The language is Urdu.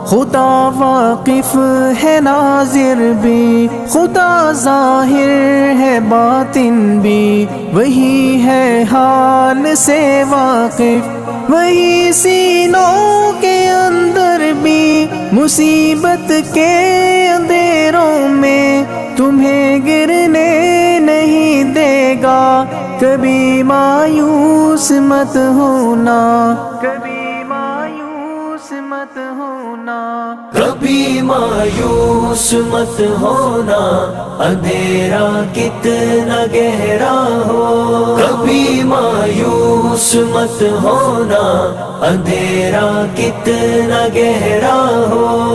خدا واقف ہے ناظر بھی، خدا ظاہر ہے باطن بھی، وہی ہے حال سے واقف، وہی سینوں کے اندر بھی، مصیبت کے اندھیروں میں تمہیں گرنے نہیں دے گا، کبھی مایوس مت ہونا، کبھی مایوس مت ہونا، کبھی مایوس مت ہونا، اندھیرا کتنا گہرا ہو، کبھی مایوس مت ہونا، اندھیرا کتنا گہرا ہو،